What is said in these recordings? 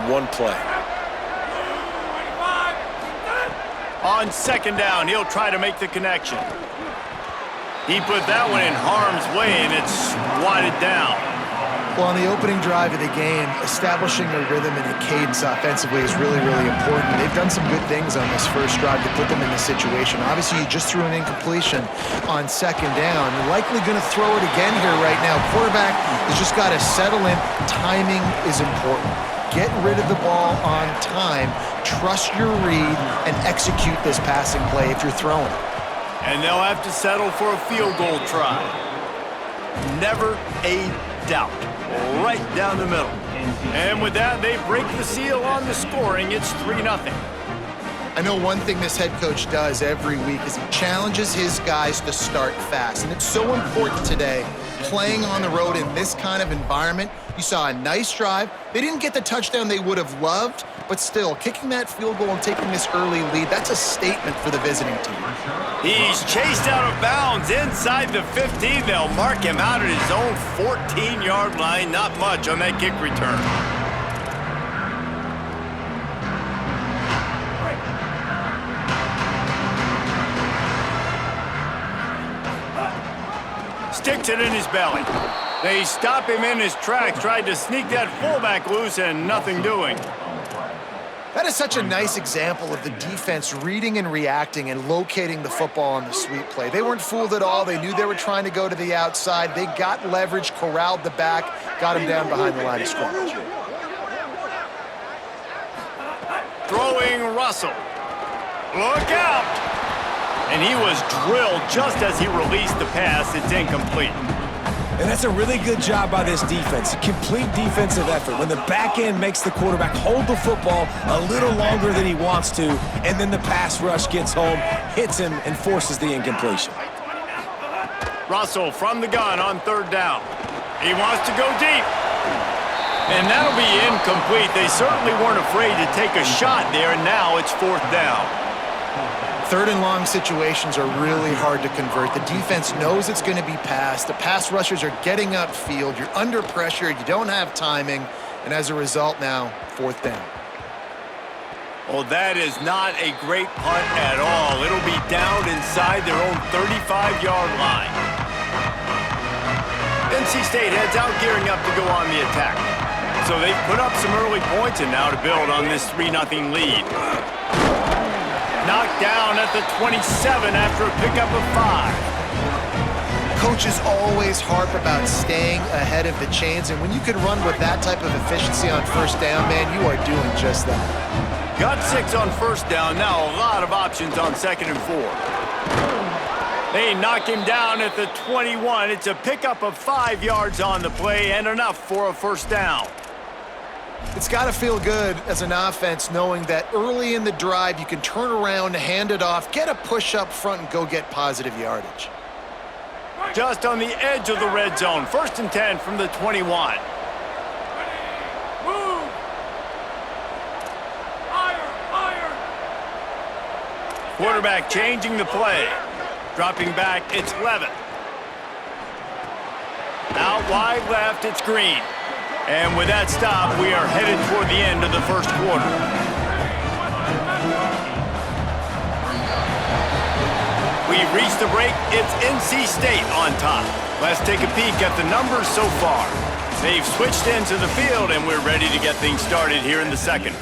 one play. On second down, he'll try to make the connection. He put that one in harm's way, and it's swatted down. Well, on the opening drive of the game, establishing a rhythm and a cadence offensively is really, really important. They've done some good things on this first drive to put them in this situation. Obviously, you just threw an incompletion on second down. You're likely going to throw it again here right now. Quarterback has just got to settle in. Timing is important. Get rid of the ball on time, trust your read, and execute this passing play if you're throwing it. And they'll have to settle for a field goal try. Never a doubt. Right down the middle. And with that, they break the seal on the scoring. It's 3-0. I know one thing this head coach does every week is he challenges his guys to start fast. And it's so important today, playing on the road in this kind of environment. You saw a nice drive. They didn't get the touchdown they would have loved, but still, kicking that field goal and taking this early lead, that's a statement for the visiting team. He's chased out of bounds inside the 15. They'll mark him out at his own 14-yard line. Not much on that kick return. Sticks it in his belly. They stop him in his tracks, tried to sneak that fullback loose, and nothing doing. That is such a nice example of the defense reading and reacting and locating the football on the sweep play. They weren't fooled at all. They knew they were trying to go to the outside. They got leverage, corralled the back, got him down behind the line of scrimmage. Throwing Russell. Look out! And he was drilled just as he released the pass. It's incomplete. And that's a really good job by this defense. Complete defensive effort. When the back end makes the quarterback hold the football a little longer than he wants to, and then the pass rush gets home, hits him, and forces the incompletion. Russell from the gun on third down. He wants to go deep. And that'll be incomplete. They certainly weren't afraid to take a shot there, and now it's fourth down. Third and long situations are really hard to convert. The defense knows it's going to be passed. The pass rushers are getting upfield. You're under pressure. You don't have timing. And as a result now, fourth down. Well, that is not a great punt at all. It'll be down inside their own 35-yard line. NC State heads out gearing up to go on the attack. So they've put up some early points and now to build on this 3-0 lead. Knocked down at the 27 after a pickup of 5. Coaches always harp about staying ahead of the chains, and when you can run with that type of efficiency on first down, man, you are doing just that. Got 6 on first down. Now a lot of options on second and 4. They knock him down at the 21. It's a pickup of 5 yards on the play and enough for a first down. It's got to feel good as an offense knowing that early in the drive you can turn around, hand it off, get a push up front, and go get positive yardage. Just on the edge of the red zone. First and 10 from the 21. Quarterback changing the play. Dropping back, it's Levitt. Out wide left, it's Green. And with that stop, we are headed toward the end of the first quarter. We've reached the break. It's NC State on top. Let's take a peek at the numbers so far. They've switched into the field, and we're ready to get things started here in the second.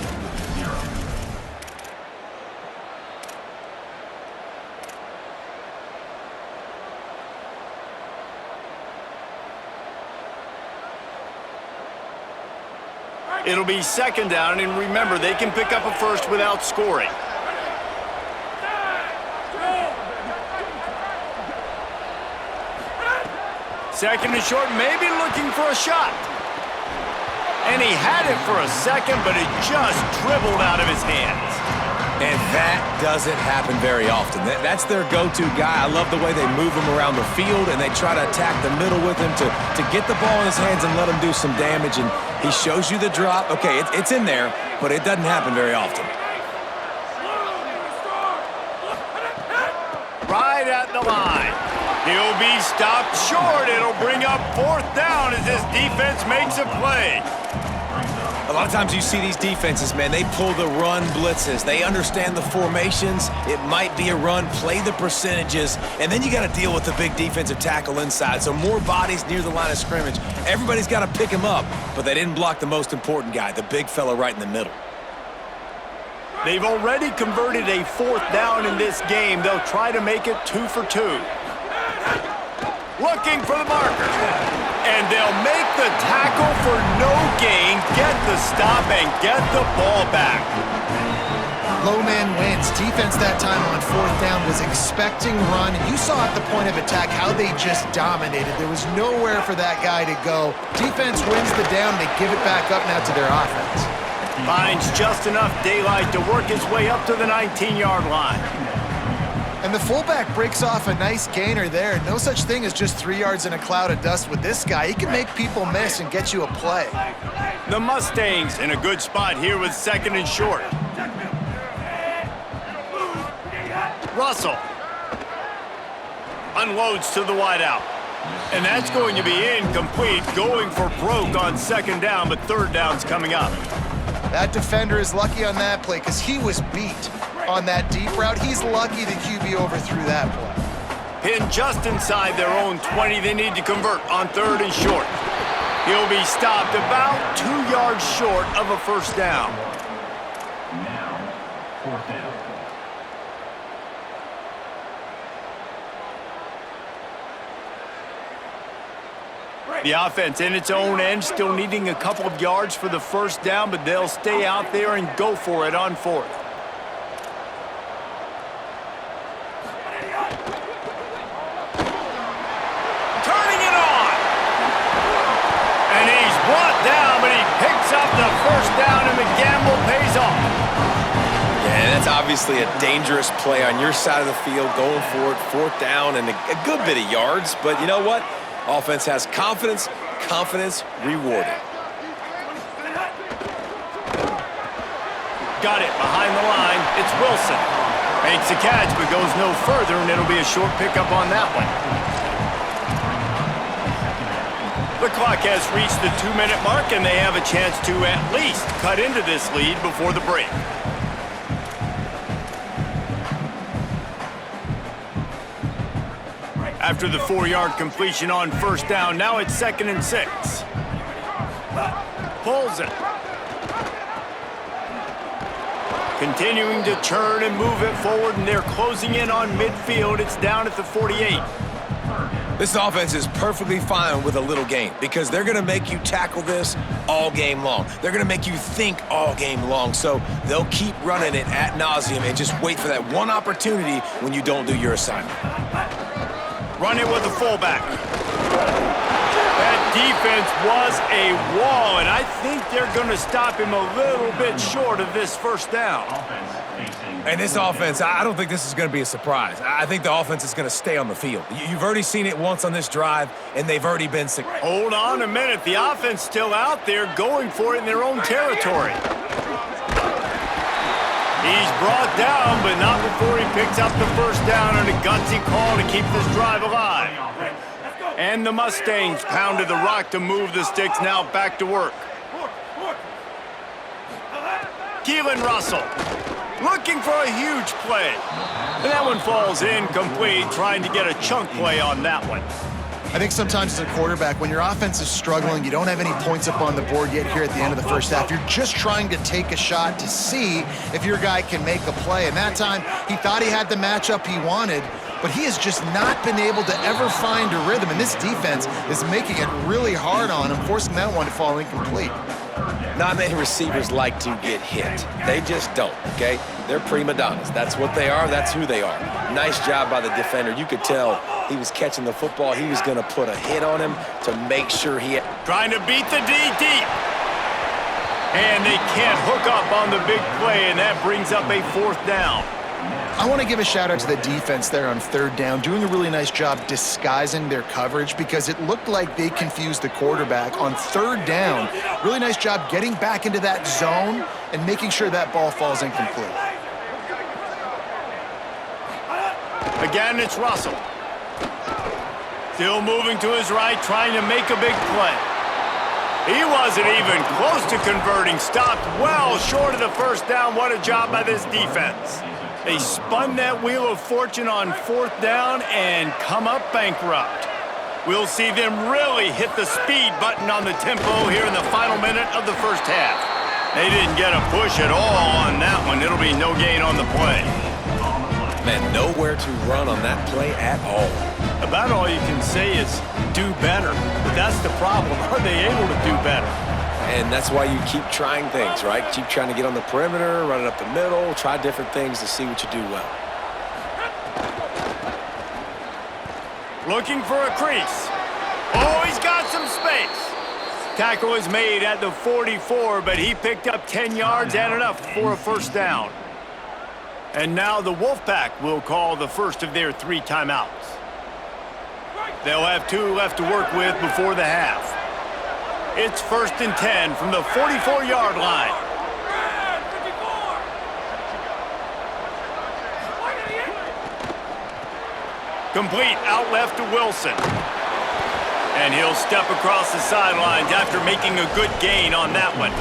It'll be second down, and remember, they can pick up a first without scoring. Second and short, maybe looking for a shot. And he had it for a second, but it just dribbled out of his hands. And that doesn't happen very often. That's their go-to guy. I love the way they move him around the field, and they try to attack the middle with him to get the ball in his hands and let him do some damage. And he shows you the drop. Okay, it's in there, but it doesn't happen very often. Right at the line. He'll be stopped short. It'll bring up fourth down as this defense makes a play. A lot of times you see these defenses, man, they pull the run blitzes. They understand the formations. It might be a run, play the percentages, and then you got to deal with the big defensive tackle inside. So more bodies near the line of scrimmage. Everybody's got to pick him up, but they didn't block the most important guy, the big fella right in the middle. They've already converted a 4th down in this game. They'll try to make it 2 for 2. Looking for the marker. And they'll make the tackle for no gain, get the stop, and get the ball back. Low man wins. Defense that time on 4th down was expecting run. And you saw at the point of attack how they just dominated. There was nowhere for that guy to go. Defense wins the down. They give it back up now to their offense. Finds just enough daylight to work his way up to the 19-yard line. And the fullback breaks off a nice gainer there. No such thing as just 3 yards in a cloud of dust with this guy. He can make people miss and get you a play. The Mustangs in a good spot here with 2nd and short. Russell unloads to the wideout. And that's going to be incomplete, going for broke on 2nd down, but 3rd down's coming up. That defender is lucky on that play because he was beat on that deep route. He's lucky the QB overthrew that play. Pinned just inside their own 20. They need to convert on 3rd and short. He'll be stopped about 2 yards short of a 1st down. Now, 4th down. The offense in its own end, still needing a couple of yards for the 1st down, but they'll stay out there and go for it on 4th. Turning it on! And he's brought down, but he picks up the 1st down, and the gamble pays off. Yeah, that's obviously a dangerous play on your side of the field, going for it, 4th down, and a good bit of yards. But you know what? Offense has confidence, confidence rewarded. Got it behind the line. It's Wilson. Makes the catch, but goes no further, and it'll be a short pickup on that one. The clock has reached the 2-minute mark, and they have a chance to at least cut into this lead before the break. After the 4-yard completion on 1st down, now it's 2nd and 6. Pulls it. Continuing to turn and move it forward, and they're closing in on midfield. It's down at the 48. This offense is perfectly fine with a little game because they're going to make you tackle this all game long. They're going to make you think all game long. So they'll keep running it ad nauseum and just wait for that one opportunity when you don't do your assignment. Run it with the fullback. That defense was a wall, and I think they're going to stop him a little bit short of this 1st down. And this offense, I don't think this is going to be a surprise. I think the offense is going to stay on the field. You've already seen it once on this drive, and they've already been successful. Hold on a minute. The offense still out there going for it in their own territory. He's brought down, but not before he picks up the 1st down on a gutsy call to keep this drive alive. And the Mustangs pounded the rock to move the sticks, now back to work. Keelan Russell looking for a huge play. And that one falls incomplete, trying to get a chunk play on that one. I think sometimes as a quarterback, when your offense is struggling, you don't have any points up on the board yet here at the end of the 1st half. You're just trying to take a shot to see if your guy can make a play. And that time, he thought he had the matchup he wanted, but he has just not been able to ever find a rhythm. And this defense is making it really hard on him, forcing that one to fall incomplete. Not many receivers like to get hit. They just don't, okay? They're prima donnas. That's what they are. That's who they are. Nice job by the defender. You could tell he was catching the football. He was going to put a hit on him to make sure he... Trying to beat the D deep. And they can't hook up on the big play, and that brings up a 4th down. I want to give a shout out to the defense there on 3rd down, doing a really nice job disguising their coverage because it looked like they confused the quarterback on 3rd down. Really nice job getting back into that zone and making sure that ball falls incomplete. Again, it's Russell. Still moving to his right, trying to make a big play. He wasn't even close to converting. Stopped well short of the first down. What a job by this defense. They spun that wheel of fortune on fourth down and come up bankrupt. We'll see them really hit the speed button on the tempo here in the final minute of the first half. They didn't get a push at all on that one. It'll be no gain on the play. Man, nowhere to run on that play at all. About all you can say is do better. But that's the problem. Are they able to do better? And that's why you keep trying things, right? Keep trying to get on the perimeter, run it up the middle, try different things to see what you do well. Looking for a crease. Oh, he's got some space. Tackle is made at the 44, but he picked up 10 yards and enough for a first down. And now the Wolfpack will call the first of their 3 timeouts. They'll have 2 left to work with before the half. It's 1st and 10 from the 44-yard line. Complete out left to Wilson. And he'll step across the sidelines after making a good gain on that one.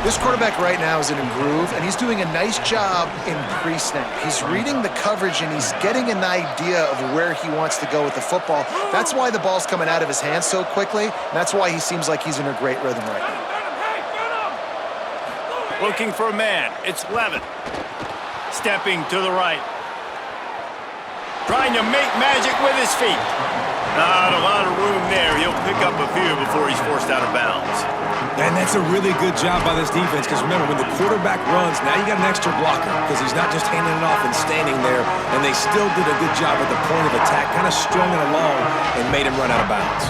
This quarterback right now is in a groove, and he's doing a nice job in pre-snap. He's reading the coverage, and he's getting an idea of where he wants to go with the football. That's why the ball's coming out of his hands so quickly, and that's why he seems like he's in a great rhythm right now. Looking for a man. It's Levin. Stepping to the right. Trying to make magic with his feet. Not a lot of room there. He'll pick up a few before he's forced out of bounds. And that's a really good job by this defense because remember, when the quarterback runs, now you got an extra blocker because he's not just handing it off and standing there, and they still did a good job at the point of attack, kind of strung it along and made him run out of bounds.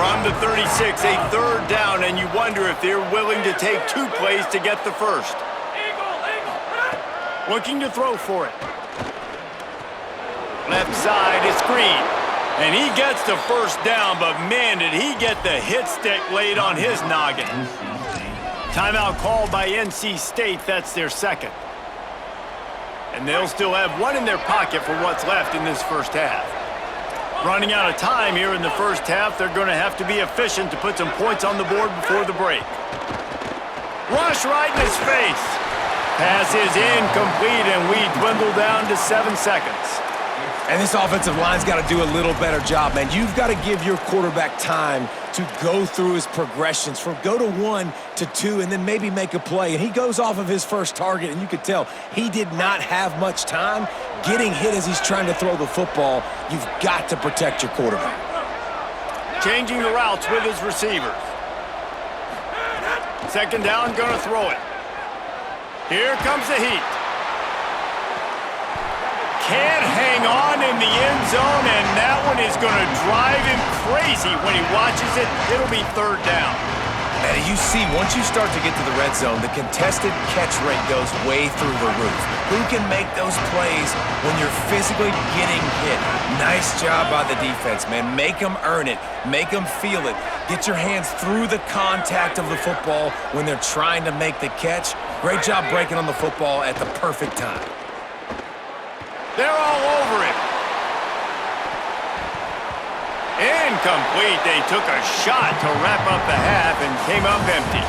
From the 36, a 3rd down, and you wonder if they're willing to take 2 plays to get the first. Looking to throw for it. Left side is Green. And he gets the first down, but man, did he get the hit stick laid on his noggin. Timeout called by NC State. That's their 2nd. And they'll still have 1 in their pocket for what's left in this first half. Running out of time here in the first half, they're going to have to be efficient to put some points on the board before the break. Rush right in his face. Pass is incomplete, and we dwindle down to 7 seconds. And this offensive line's got to do a little better job, man. You've got to give your quarterback time to go through his progressions from go to 1 to 2 and then maybe make a play. And he goes off of his first target, and you could tell he did not have much time getting hit as he's trying to throw the football. You've got to protect your quarterback. Changing the routes with his receivers. 2nd down, going to throw it. Here comes the heat. Can't hang on in the end zone, and that one is going to drive him crazy when he watches it. It'll be 3rd down. And you see, once you start to get to the red zone, the contested catch rate goes way through the roof. Who can make those plays when you're physically getting hit? Nice job by the defense, man. Make them earn it. Make them feel it. Get your hands through the contact of the football when they're trying to make the catch. Great job breaking on the football at the perfect time. They're all over him. Incomplete. They took a shot to wrap up the half and came up empty.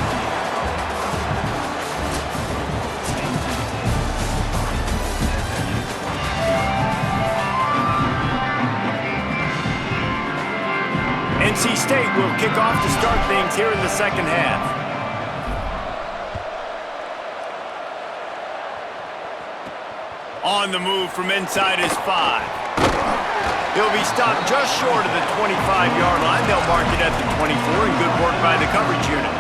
NC State will kick off to start things here in the 2nd half. On the move from inside his 5. He'll be stopped just short of the 25-yard line. They'll mark it at the 24, and good work by the coverage unit.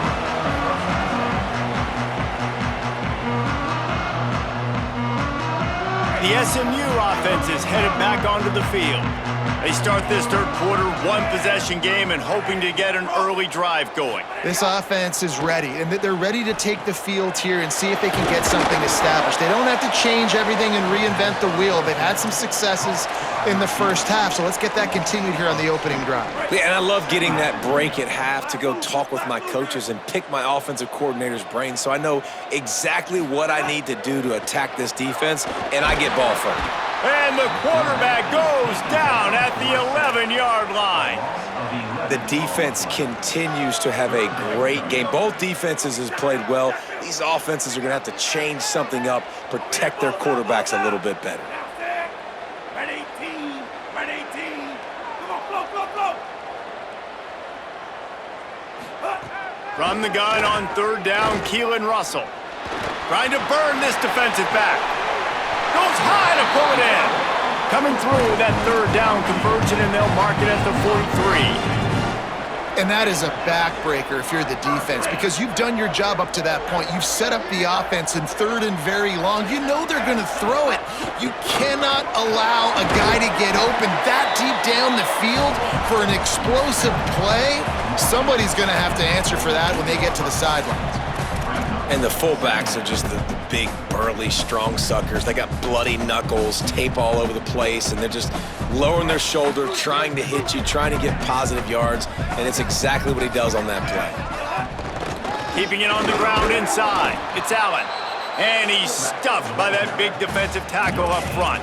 The SMU offense is headed back onto the field. They start this 3rd quarter 1-possession game and hoping to get an early drive going. This offense is ready, and they're ready to take the field here and see if they can get something established. They don't have to change everything and reinvent the wheel. They've had some successes in the first half, so let's get that continued here on the opening drive. Yeah, and I love getting that break at half to go talk with my coaches and pick my offensive coordinator's brain so I know exactly what I need to do to attack this defense, and I get ball first. And the quarterback goes down at the 11-yard line. the defense continues to have a great game. Both defenses has played well. These offenses are going to have to change something up, protect their quarterbacks a little bit better. Red 18. Red 18. Come on, flow. From the gun on third down, Keelan Russell. Trying to burn this defensive back. Goes high to pull it in. Coming through that third down conversion, and they'll mark it at the 43. And that is a backbreaker if you're the defense, because you've done your job up to that point. You've set up the offense in third and very long. You know they're going to throw it. You cannot allow a guy to get open that deep down the field for an explosive play. Somebody's going to have to answer for that when they get to the sidelines. And the fullbacks are just the big, burly, strong suckers. They got bloody knuckles, tape all over the place, and they're just lowering their shoulder, trying to hit you, trying to get positive yards, and it's exactly what he does on that play. Keeping it on the ground inside. It's Allen. And he's stuffed by that big defensive tackle up front.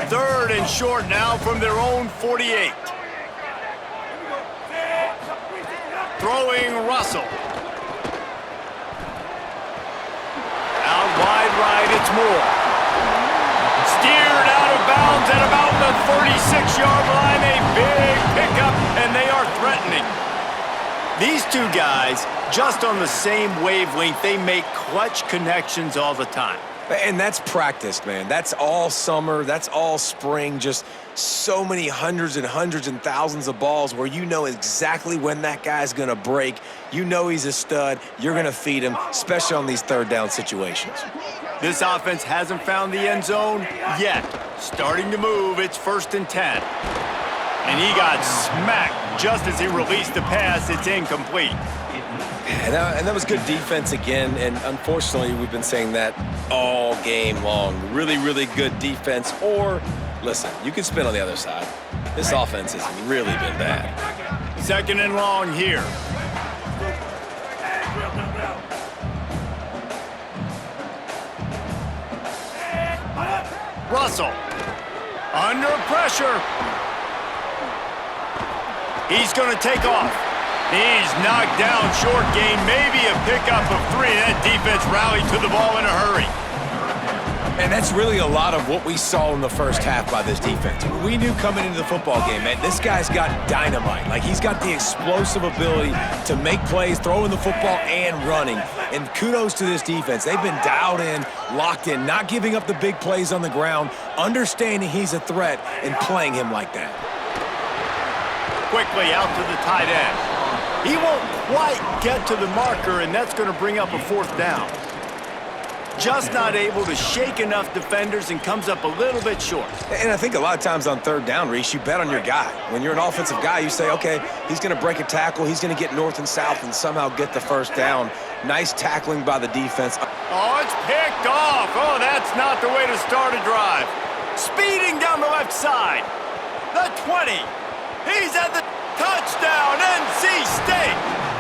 Third and short now from their own 48. Throwing Russell. Out wide right, it's Moore. Steered out of bounds at about the 36-yard line. A big pickup, and they are threatening. These two guys, just on the same wavelength, they make clutch connections all the time. And that's practiced, man. That's all summer. That's all spring. Just so many hundreds and thousands of balls where you know exactly when that guy's going to break. You know he's a stud. You're going to feed him, especially on these third down situations. This offense hasn't found the end zone yet. Starting to move. It's 1st and 10. And he got smacked just as he released the pass. It's incomplete. And that was good defense again, and unfortunately, we've been saying that all game long. Really, really good defense, or, listen, you can spin on the other side. This offense has really been bad. 2nd and long here. Russell, under pressure. He's going to take off. He's knocked down, short gain, maybe a pickup of 3. That defense rallied to the ball in a hurry. And that's really a lot of what we saw in the first half by this defense. We knew coming into the football game, man, this guy's got dynamite. Like, he's got the explosive ability to make plays, throwing the football and running. And kudos to this defense. They've been dialed in, locked in, not giving up the big plays on the ground, understanding he's a threat and playing him like that. Quickly out to the tight end. He won't quite get to the marker, and that's going to bring up a 4th down. Just not able to shake enough defenders and comes up a little bit short. And I think a lot of times on third down, Reese, you bet on your guy. When you're an offensive guy, you say, okay, he's going to break a tackle, he's going to get north and south and somehow get the 1st down. Nice tackling by the defense. Oh, it's picked off. Oh, that's not the way to start a drive. Speeding down the left side. The 20. He's at the touchdown, NC State,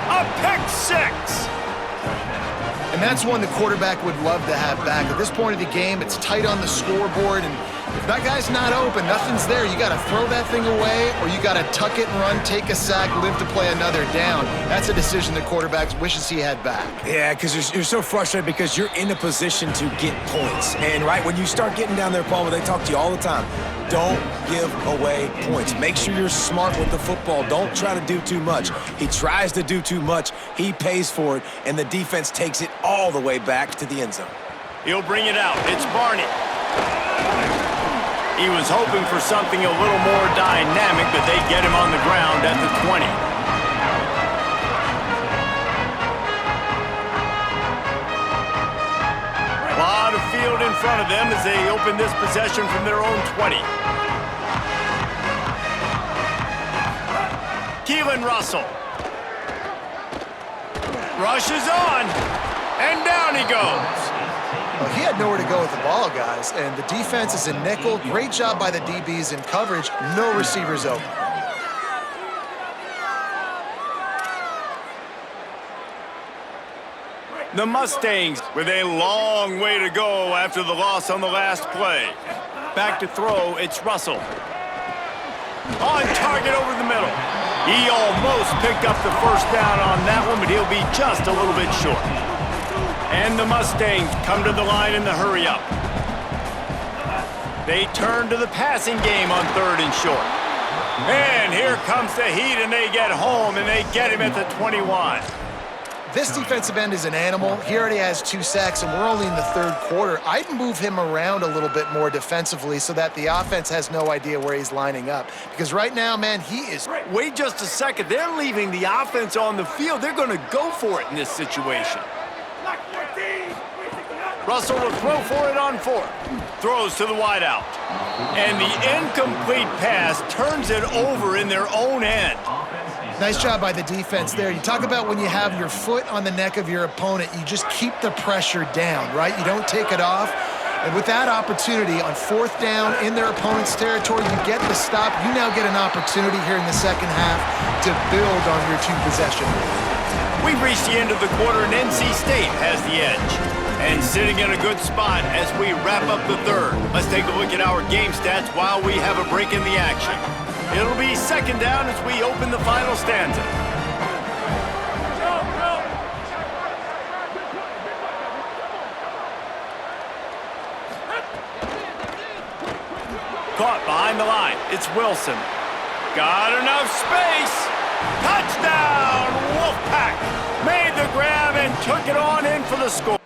a pick 6. And that's one the quarterback would love to have back. At this point of the game, it's tight on the scoreboard, and if that guy's not open, nothing's there. You got to throw that thing away, or you got to tuck it and run, take a sack, live to play another down. That's a decision the quarterback wishes he had back. Yeah, because you're so frustrated because you're in a position to get points. And, right, when you start getting down there, Palmer, they talk to you all the time. Don't give away points. Make sure you're smart with the football. Don't try to do too much. He tries to do too much. He pays for it, and the defense takes it all the way back to the end zone. He'll bring it out. It's Barney. He was hoping for something a little more dynamic, but they get him on the ground at the 20. A lot of field in front of them as they open this possession from their own 20. Keelan Russell. Rushes on, and down he goes. Well, he had nowhere to go with the ball, guys, and the defense is in nickel. Great job by the DBs in coverage. No receivers open. The Mustangs with a long way to go after the loss on the last play. Back to throw, it's Russell. On target over the middle. He almost picked up the first down on that one, but he'll be just a little bit short. And the Mustangs come to the line in the hurry-up. They turn to the passing game on 3rd and short. And here comes the heat, and they get home, and they get him at the 21. This defensive end is an animal. He already has 2 sacks, and we're only in the 3rd quarter. I'd move him around a little bit more defensively so that the offense has no idea where he's lining up. Because right now, man, he is... Wait just a second. They're leaving the offense on the field. They're going to go for it in this situation. Russell will throw for it on 4th. Throws to the wideout. And the incomplete pass turns it over in their own end. Nice job by the defense there. You talk about when you have your foot on the neck of your opponent, you just keep the pressure down, right? You don't take it off. And with that opportunity on 4th down in their opponent's territory, you get the stop. You now get an opportunity here in the second half to build on your 2 possession. We've reached the end of the quarter, and Ncaa State has the edge. And sitting in a good spot as we wrap up the 3rd. Let's take a look at our game stats while we have a break in the action. It'll be 2nd down as we open the final stanza. Caught behind the line. It's Wilson. Got enough space. Touchdown, Wolfpack. Made the grab and took it on in for the score.